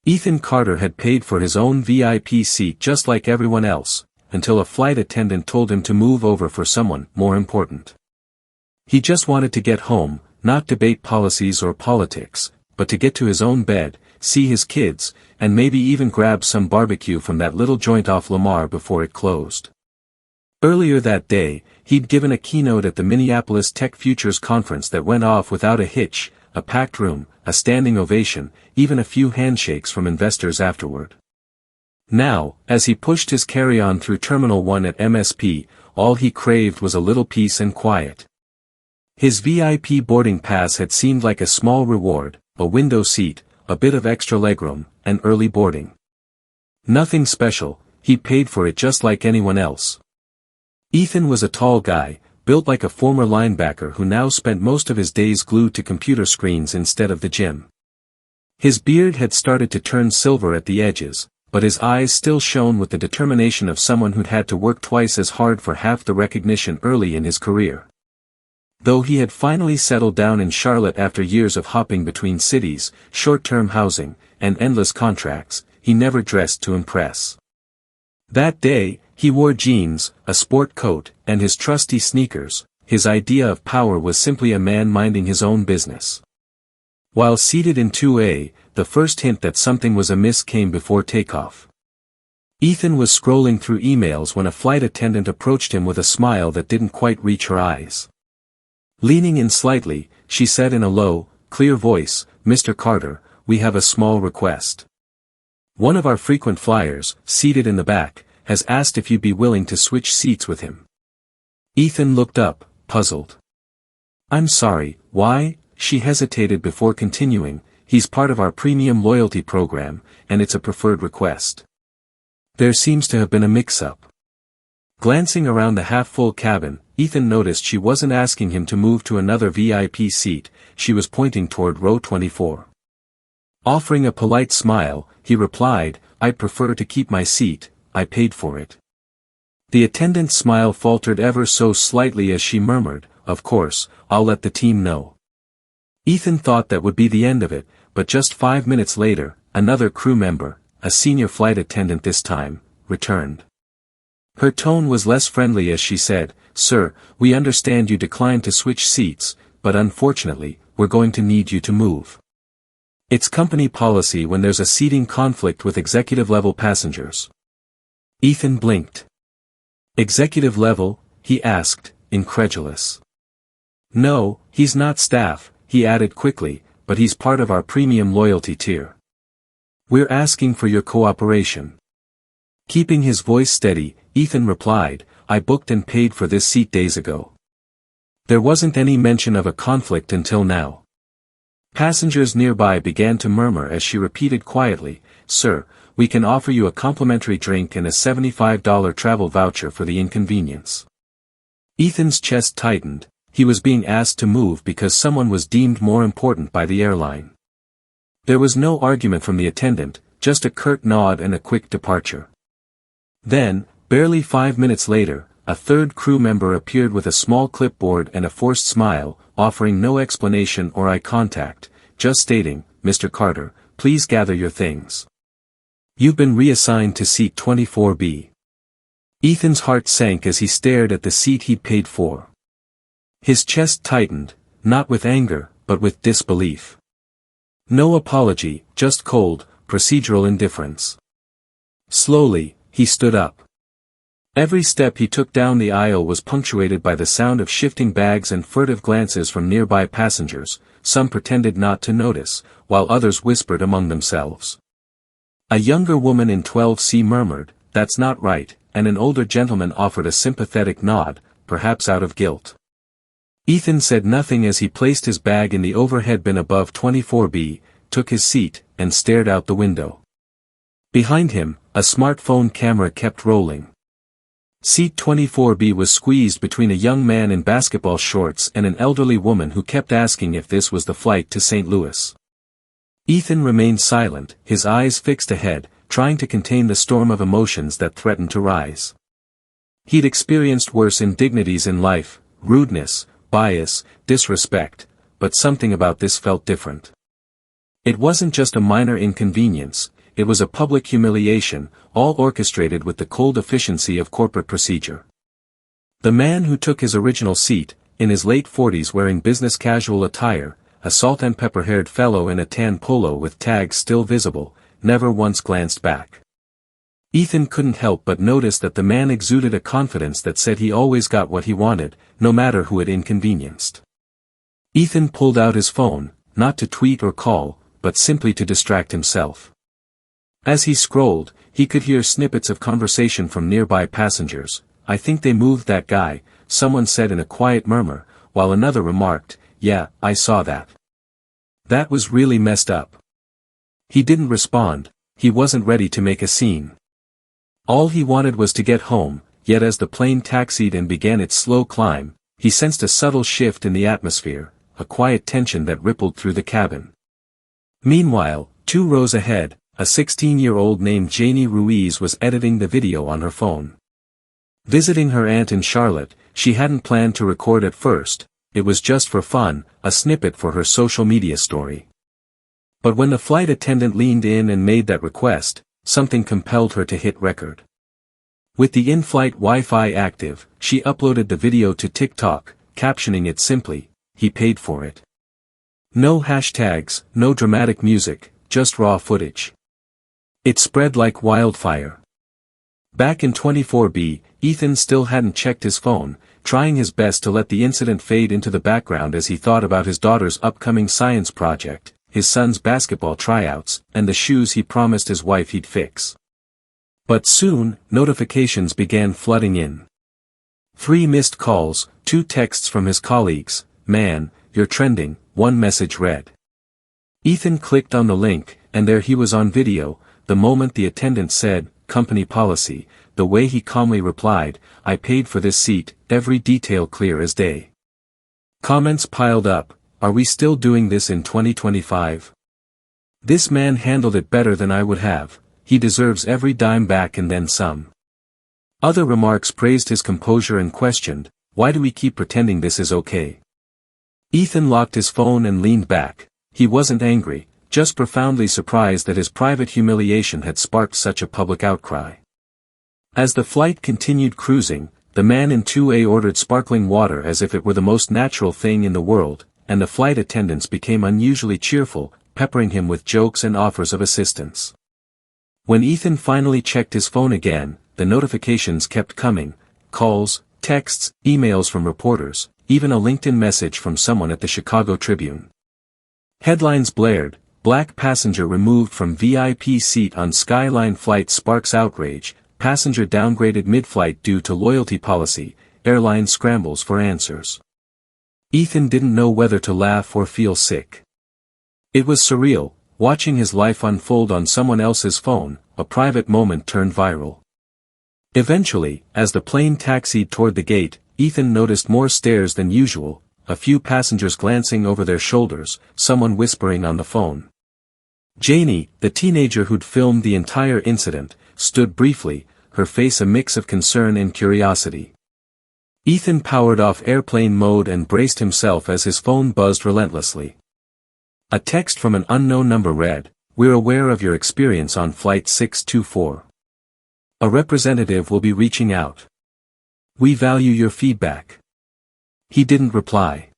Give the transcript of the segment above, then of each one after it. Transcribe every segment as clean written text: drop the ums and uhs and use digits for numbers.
Ethan Carter had paid for his own VIP seat just like everyone else, until a flight attendant told him to move over for someone more important. He just wanted to get home, not debate policies or politics, but to get to his own bed, see his kids, and maybe even grab some barbecue from that little joint off Lamar before it closed. Earlier that day, he'd given a keynote at the Minneapolis Tech Futures Conference that went off without a hitch, a packed room, a standing ovation, even a few handshakes from investors afterward. Now, as he pushed his carry-on through Terminal 1 at MSP, all he craved was a little peace and quiet. His VIP boarding pass had seemed like a small reward, a window seat, a bit of extra legroom, and early boarding. Nothing special, he'd paid for it just like anyone else. Ethan was a tall guy, built like a former linebacker who now spent most of his days glued to computer screens instead of the gym. His beard had started to turn silver at the edges, but his eyes still shone with the determination of someone who'd had to work twice as hard for half the recognition early in his career. Though he had finally settled down in Charlotte after years of hopping between cities, short-term housing, and endless contracts, he never dressed to impress. That day, he wore jeans, a sport coat, and his trusty sneakers. His idea of power was simply a man minding his own business. While seated in 2A, the first hint that something was amiss came before takeoff. Ethan was scrolling through emails when a flight attendant approached him with a smile that didn't quite reach her eyes. Leaning in slightly, she said in a low, clear voice, "Mr. Carter, we have a small request. One of our frequent flyers, seated in the back, has asked if you'd be willing to switch seats with him." Ethan looked up, puzzled. "I'm sorry, why?" She hesitated before continuing. "He's part of our premium loyalty program, and it's a preferred request." There seems to have been a mix-up. Glancing around the half-full cabin, Ethan noticed she wasn't asking him to move to another VIP seat, she was pointing toward row 24. Offering a polite smile, he replied, "I'd prefer to keep my seat, I paid for it." The attendant's smile faltered ever so slightly as she murmured, "Of course, I'll let the team know." Ethan thought that would be the end of it, but just 5 minutes later, another crew member, a senior flight attendant this time, returned. Her tone was less friendly as she said, "Sir, we understand you declined to switch seats, but unfortunately, we're going to need you to move. It's company policy when there's a seating conflict with executive-level passengers." Ethan blinked. "Executive level?" he asked, incredulous. "No, he's not staff," he added quickly, "but he's part of our premium loyalty tier. We're asking for your cooperation." Keeping his voice steady, Ethan replied, "I booked and paid for this seat days ago. There wasn't any mention of a conflict until now." Passengers nearby began to murmur as she repeated quietly, "Sir, we can offer you a complimentary drink and a $75 travel voucher for the inconvenience." Ethan's chest tightened. He was being asked to move because someone was deemed more important by the airline. There was no argument from the attendant, just a curt nod and a quick departure. Then, barely 5 minutes later, a third crew member appeared with a small clipboard and a forced smile, offering no explanation or eye contact, just stating, "Mr. Carter, please gather your things. You've been reassigned to seat 24B." Ethan's heart sank as he stared at the seat he'd paid for. His chest tightened, not with anger, but with disbelief. No apology, just cold, procedural indifference. Slowly, he stood up. Every step he took down the aisle was punctuated by the sound of shifting bags and furtive glances from nearby passengers. Some pretended not to notice, while others whispered among themselves. A younger woman in 12C murmured, "That's not right," and an older gentleman offered a sympathetic nod, perhaps out of guilt. Ethan said nothing as he placed his bag in the overhead bin above 24B, took his seat, and stared out the window. Behind him, a smartphone camera kept rolling. Seat 24B was squeezed between a young man in basketball shorts and an elderly woman who kept asking if this was the flight to St. Louis. Ethan remained silent, his eyes fixed ahead, trying to contain the storm of emotions that threatened to rise. He'd experienced worse indignities in life, rudeness, bias, disrespect, but something about this felt different. It wasn't just a minor inconvenience, it was a public humiliation, all orchestrated with the cold efficiency of corporate procedure. The man who took his original seat, in his late 40s wearing business casual attire, a salt-and-pepper-haired fellow in a tan polo with tags still visible, never once glanced back. Ethan couldn't help but notice that the man exuded a confidence that said he always got what he wanted, no matter who it inconvenienced. Ethan pulled out his phone, not to tweet or call, but simply to distract himself. As he scrolled, he could hear snippets of conversation from nearby passengers. "I think they moved that guy," someone said in a quiet murmur, while another remarked, "Yeah, I saw that. That was really messed up." He didn't respond, he wasn't ready to make a scene. All he wanted was to get home, yet as the plane taxied and began its slow climb, he sensed a subtle shift in the atmosphere, a quiet tension that rippled through the cabin. Meanwhile, 2 rows ahead, a 16-year-old named Janie Ruiz was editing the video on her phone. Visiting her aunt in Charlotte, she hadn't planned to record at first, it was just for fun, a snippet for her social media story. But when the flight attendant leaned in and made that request, something compelled her to hit record. With the in-flight Wi-Fi active, she uploaded the video to TikTok, captioning it simply, "He paid for it." No hashtags, no dramatic music, just raw footage. It spread like wildfire. Back in 24B, Ethan still hadn't checked his phone, trying his best to let the incident fade into the background as he thought about his daughter's upcoming science project, his son's basketball tryouts, and the shoes he promised his wife he'd fix. But soon, notifications began flooding in. 3 missed calls, 2 texts from his colleagues, "Man, you're trending," one message read. Ethan clicked on the link, and there he was on video, the moment the attendant said, "Company policy," the way he calmly replied, "I paid for this seat," every detail clear as day. Comments piled up, "Are we still doing this in 2025? This man handled it better than I would have, he deserves every dime back and then some." Other remarks praised his composure and questioned, "Why do we keep pretending this is okay?" Ethan locked his phone and leaned back. He wasn't angry, just profoundly surprised that his private humiliation had sparked such a public outcry. As the flight continued cruising, the man in 2A ordered sparkling water as if it were the most natural thing in the world, and the flight attendants became unusually cheerful, peppering him with jokes and offers of assistance. When Ethan finally checked his phone again, the notifications kept coming, calls, texts, emails from reporters, even a LinkedIn message from someone at the Chicago Tribune. Headlines blared, "Black passenger removed from VIP seat on Skyline flight sparks outrage, passenger downgraded mid-flight due to loyalty policy, airline scrambles for answers." Ethan didn't know whether to laugh or feel sick. It was surreal, watching his life unfold on someone else's phone, a private moment turned viral. Eventually, as the plane taxied toward the gate, Ethan noticed more stares than usual, a few passengers glancing over their shoulders, someone whispering on the phone. Janie, the teenager who'd filmed the entire incident, stood briefly, her face a mix of concern and curiosity. Ethan powered off airplane mode and braced himself as his phone buzzed relentlessly. A text from an unknown number read, "We're aware of your experience on Flight 624. A representative will be reaching out. We value your feedback." He didn't reply.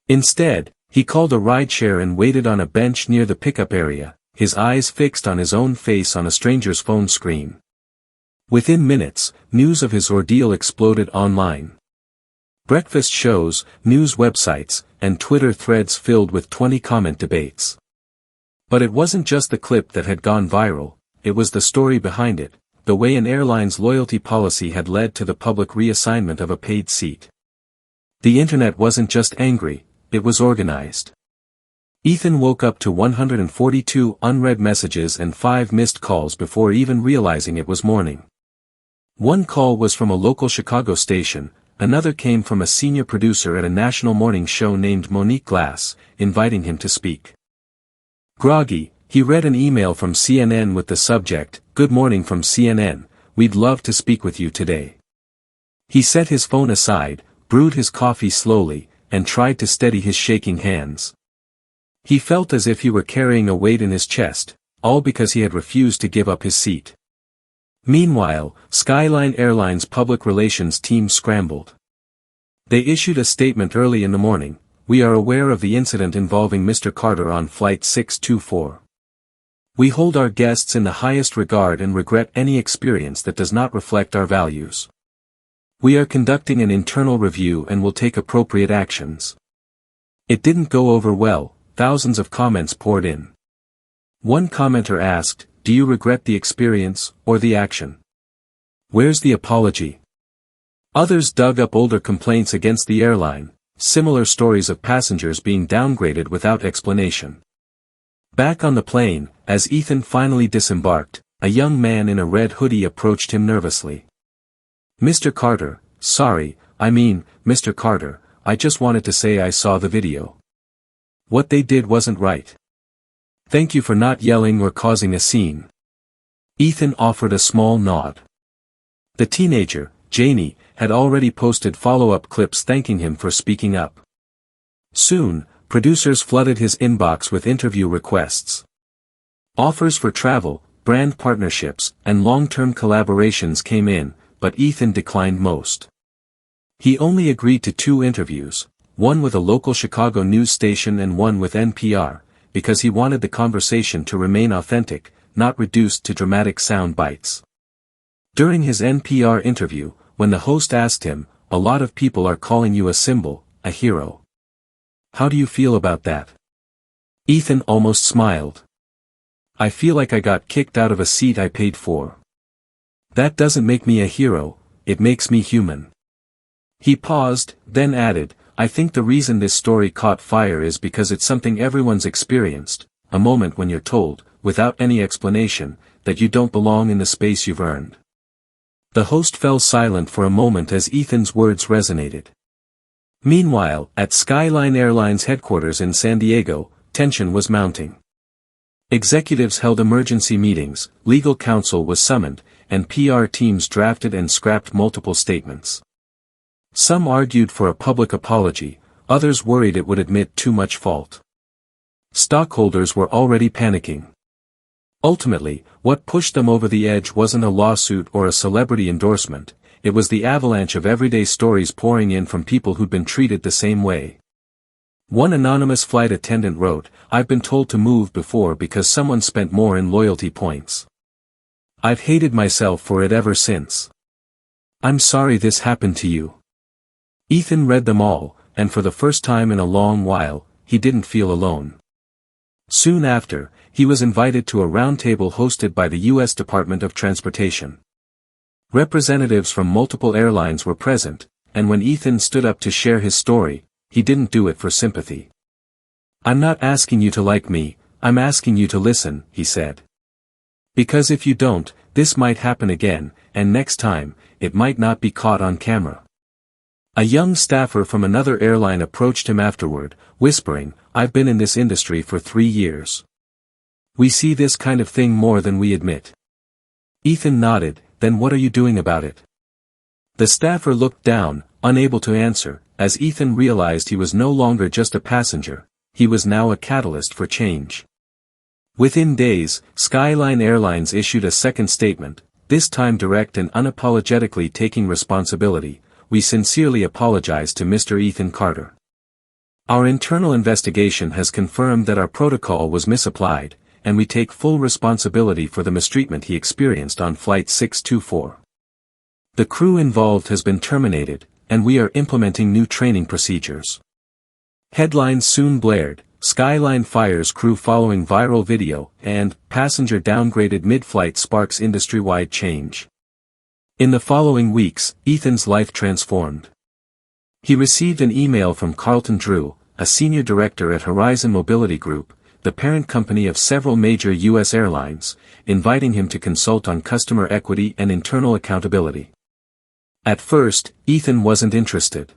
Instead, he called a rideshare and waited on a bench near the pickup area, his eyes fixed on his own face on a stranger's phone screen. Within minutes, news of his ordeal exploded online. Breakfast shows, news websites, and Twitter threads filled with 20 comment debates. But it wasn't just the clip that had gone viral, it was the story behind it, the way an airline's loyalty policy had led to the public reassignment of a paid seat. The internet wasn't just angry, it was organized. Ethan woke up to 142 unread messages and 5 missed calls before even realizing it was morning. One call was from a local Chicago station, another came from a senior producer at a national morning show named Monique Glass, inviting him to speak. Groggy, he read an email from CNN with the subject, "Good morning from CNN, we'd love to speak with you today." He set his phone aside, brewed his coffee slowly, and tried to steady his shaking hands. He felt as if he were carrying a weight in his chest, all because he had refused to give up his seat. Meanwhile, Skyline Airlines' public relations team scrambled. They issued a statement early in the morning: "We are aware of the incident involving Mr. Carter on Flight 624. We hold our guests in the highest regard and regret any experience that does not reflect our values. We are conducting an internal review and will take appropriate actions." It didn't go over well. Thousands of comments poured in. One commenter asked, "Do you regret the experience, or the action? Where's the apology?" Others dug up older complaints against the airline, similar stories of passengers being downgraded without explanation. Back on the plane, as Ethan finally disembarked, a young man in a red hoodie approached him nervously. "Mr. Carter, Mr. Carter, I just wanted to say I saw the video. What they did wasn't right. Thank you for not yelling or causing a scene." Ethan offered a small nod. The teenager, Janie, had already posted follow-up clips thanking him for speaking up. Soon, producers flooded his inbox with interview requests. Offers for travel, brand partnerships, and long-term collaborations came in, but Ethan declined most. He only agreed to 2 interviews, one with a local Chicago news station and one with NPR, because he wanted the conversation to remain authentic, not reduced to dramatic sound bites. During his NPR interview, when the host asked him, "A lot of people are calling you a symbol, a hero. How do you feel about that?" Ethan almost smiled. "I feel like I got kicked out of a seat I paid for. That doesn't make me a hero, it makes me human." He paused, then added, "I think the reason this story caught fire is because it's something everyone's experienced, a moment when you're told, without any explanation, that you don't belong in the space you've earned." The host fell silent for a moment as Ethan's words resonated. Meanwhile, at Skyline Airlines headquarters in San Diego, tension was mounting. Executives held emergency meetings, legal counsel was summoned, and PR teams drafted and scrapped multiple statements. Some argued for a public apology, others worried it would admit too much fault. Stockholders were already panicking. Ultimately, what pushed them over the edge wasn't a lawsuit or a celebrity endorsement, it was the avalanche of everyday stories pouring in from people who'd been treated the same way. One anonymous flight attendant wrote, "I've been told to move before because someone spent more in loyalty points. I've hated myself for it ever since. I'm sorry this happened to you." Ethan read them all, and for the first time in a long while, he didn't feel alone. Soon after, he was invited to a roundtable hosted by the U.S. Department of Transportation. Representatives from multiple airlines were present, and when Ethan stood up to share his story, he didn't do it for sympathy. "I'm not asking you to like me, I'm asking you to listen," he said. "Because if you don't, this might happen again, and next time, it might not be caught on camera." A young staffer from another airline approached him afterward, whispering, "I've been in this industry for 3 years. We see this kind of thing more than we admit." Ethan nodded, "Then what are you doing about it?" The staffer looked down, unable to answer, as Ethan realized he was no longer just a passenger, he was now a catalyst for change. Within days, Skyline Airlines issued a second statement, this time direct and unapologetically taking responsibility. "We sincerely apologize to Mr. Ethan Carter. Our internal investigation has confirmed that our protocol was misapplied, and we take full responsibility for the mistreatment he experienced on Flight 624. The crew involved has been terminated, and we are implementing new training procedures." Headlines soon blared, "Skyline fires crew following viral video," and "Passenger downgraded mid-flight sparks industry-wide change." In the following weeks, Ethan's life transformed. He received an email from Carlton Drew, a senior director at Horizon Mobility Group, the parent company of several major U.S. airlines, inviting him to consult on customer equity and internal accountability. At first, Ethan wasn't interested.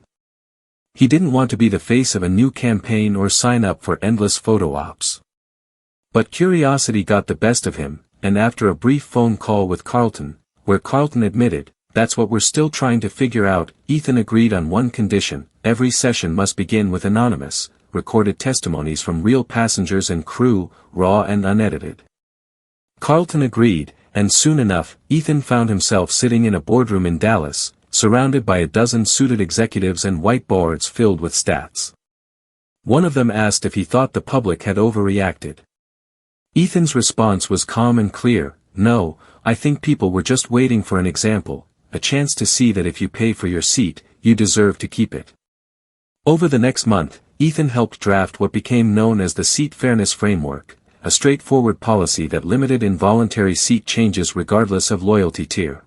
He didn't want to be the face of a new campaign or sign up for endless photo ops. But curiosity got the best of him, and after a brief phone call with Carlton, where Carlton admitted, "That's what we're still trying to figure out," Ethan agreed on one condition: every session must begin with anonymous, recorded testimonies from real passengers and crew, raw and unedited. Carlton agreed, and soon enough, Ethan found himself sitting in a boardroom in Dallas, surrounded by a dozen suited executives and whiteboards filled with stats. One of them asked if he thought the public had overreacted. Ethan's response was calm and clear: "No, I think people were just waiting for an example, a chance to see that if you pay for your seat, you deserve to keep it." Over the next month, Ethan helped draft what became known as the Seat Fairness Framework, a straightforward policy that limited involuntary seat changes regardless of loyalty tier.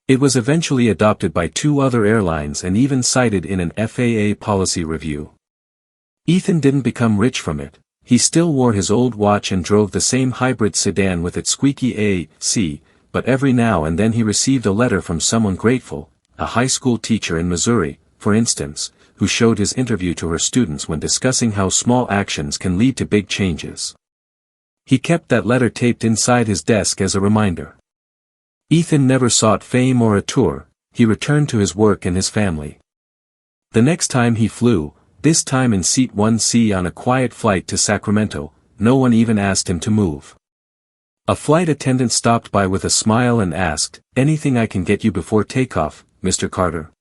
It was eventually adopted by 2 other airlines and even cited in an FAA policy review. Ethan didn't become rich from it. He still wore his old watch and drove the same hybrid sedan with its squeaky AC, but every now and then he received a letter from someone grateful, a high school teacher in Missouri, for instance, who showed his interview to her students when discussing how small actions can lead to big changes. He kept that letter taped inside his desk as a reminder. Ethan never sought fame or a tour, he returned to his work and his family. The next time he flew, this time in Seat 1C on a quiet flight to Sacramento, no one even asked him to move. A flight attendant stopped by with a smile and asked, "Anything I can get you before takeoff, Mr. Carter?"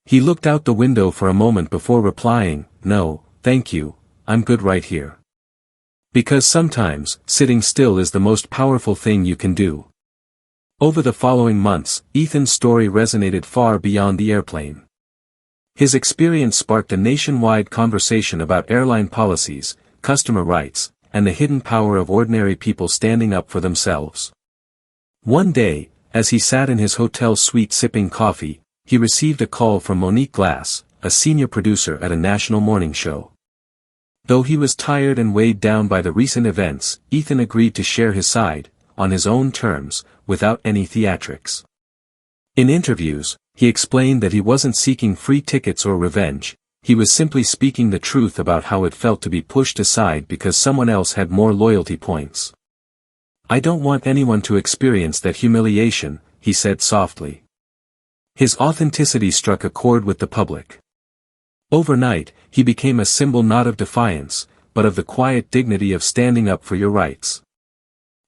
He looked out the window for a moment before replying, "No, thank you, I'm good right here." Because sometimes, sitting still is the most powerful thing you can do. Over the following months, Ethan's story resonated far beyond the airplane. His experience sparked a nationwide conversation about airline policies, customer rights, and the hidden power of ordinary people standing up for themselves. One day, as he sat in his hotel suite sipping coffee, he received a call from Monique Glass, a senior producer at a national morning show. Though he was tired and weighed down by the recent events, Ethan agreed to share his side, on his own terms, without any theatrics. In interviews, he explained that he wasn't seeking free tickets or revenge, he was simply speaking the truth about how it felt to be pushed aside because someone else had more loyalty points. "I don't want anyone to experience that humiliation," he said softly. His authenticity struck a chord with the public. Overnight, he became a symbol not of defiance, but of the quiet dignity of standing up for your rights.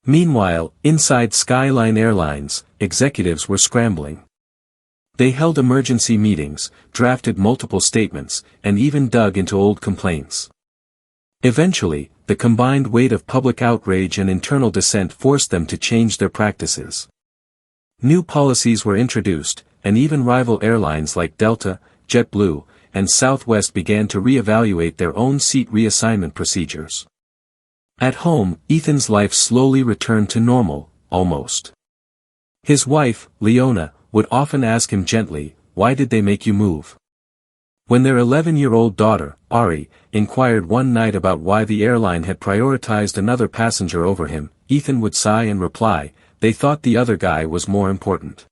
Meanwhile, inside Skyline Airlines, executives were scrambling. They held emergency meetings, drafted multiple statements, and even dug into old complaints. Eventually, the combined weight of public outrage and internal dissent forced them to change their practices. New policies were introduced, and even rival airlines like Delta, JetBlue, and Southwest began to reevaluate their own seat reassignment procedures. At home, Ethan's life slowly returned to normal, almost. His wife, Leona, would often ask him gently, "Why did they make you move?" When their 11-year-old daughter, Ari, inquired one night about why the airline had prioritized another passenger over him, Ethan would sigh and reply, "They thought the other guy was more important."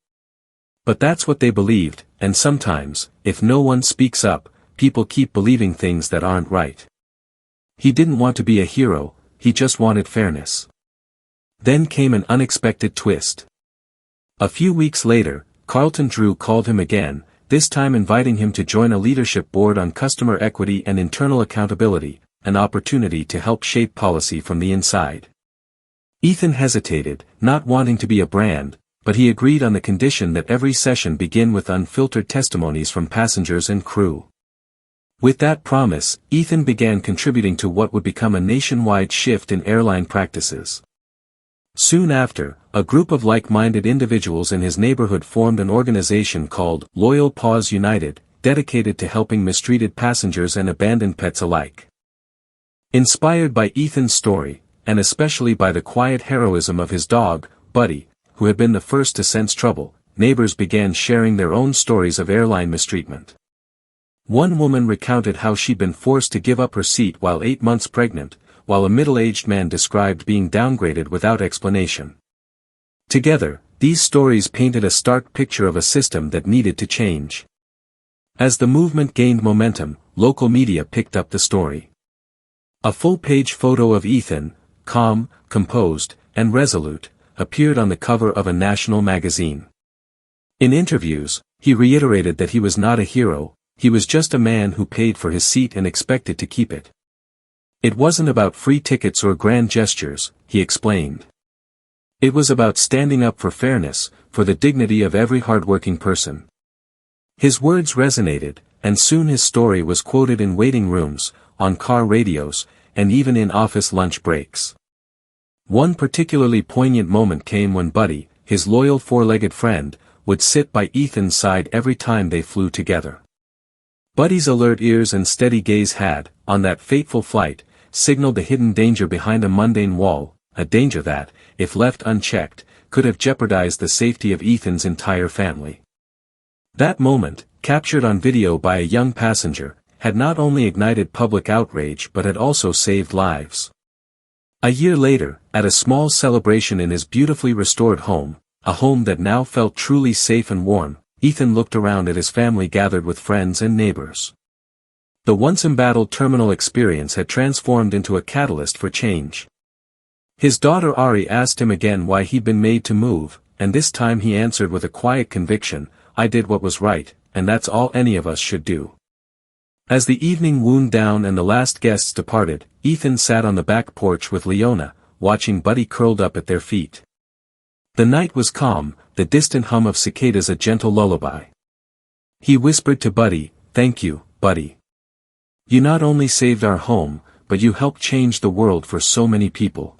But that's what they believed, and sometimes, if no one speaks up, people keep believing things that aren't right. He didn't want to be a hero, he just wanted fairness. Then came an unexpected twist. A few weeks later, Carlton Drew called him again, this time inviting him to join a leadership board on customer equity and internal accountability, an opportunity to help shape policy from the inside. Ethan hesitated, not wanting to be a brand, but he agreed on the condition that every session begin with unfiltered testimonies from passengers and crew. With that promise, Ethan began contributing to what would become a nationwide shift in airline practices. Soon after, a group of like-minded individuals in his neighborhood formed an organization called Loyal Paws United, dedicated to helping mistreated passengers and abandoned pets alike. Inspired by Ethan's story, and especially by the quiet heroism of his dog, Buddy, who had been the first to sense trouble, neighbors began sharing their own stories of airline mistreatment. One woman recounted how she'd been forced to give up her seat while 8 months pregnant, while a middle-aged man described being downgraded without explanation. Together, these stories painted a stark picture of a system that needed to change. As the movement gained momentum, local media picked up the story. A full-page photo of Ethan, calm, composed, and resolute, appeared on the cover of a national magazine. In interviews, he reiterated that he was not a hero, he was just a man who paid for his seat and expected to keep it. It wasn't about free tickets or grand gestures, he explained. It was about standing up for fairness, for the dignity of every hardworking person. His words resonated, and soon his story was quoted in waiting rooms, on car radios, and even in office lunch breaks. One particularly poignant moment came when Buddy, his loyal four-legged friend, would sit by Ethan's side every time they flew together. Buddy's alert ears and steady gaze had, on that fateful flight, signaled a hidden danger behind a mundane wall, a danger that, if left unchecked, could have jeopardized the safety of Ethan's entire family. That moment, captured on video by a young passenger, had not only ignited public outrage but had also saved lives. A year later, at a small celebration in his beautifully restored home, a home that now felt truly safe and warm, Ethan looked around at his family gathered with friends and neighbors. The once embattled terminal experience had transformed into a catalyst for change. His daughter Ari asked him again why he'd been made to move, and this time he answered with a quiet conviction, "I did what was right, and that's all any of us should do." As the evening wound down and the last guests departed, Ethan sat on the back porch with Leona, watching Buddy curled up at their feet. The night was calm, the distant hum of cicadas a gentle lullaby. He whispered to Buddy, "Thank you, Buddy. You not only saved our home, but you helped change the world for so many people."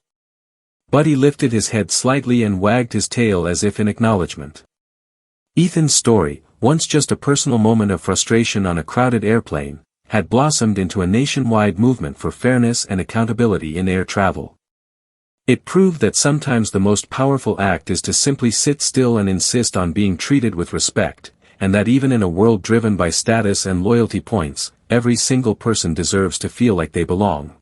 Buddy lifted his head slightly and wagged his tail as if in acknowledgement. Ethan's story, once just a personal moment of frustration on a crowded airplane, had blossomed into a nationwide movement for fairness and accountability in air travel. It proved that sometimes the most powerful act is to simply sit still and insist on being treated with respect, and that even in a world driven by status and loyalty points, every single person deserves to feel like they belong.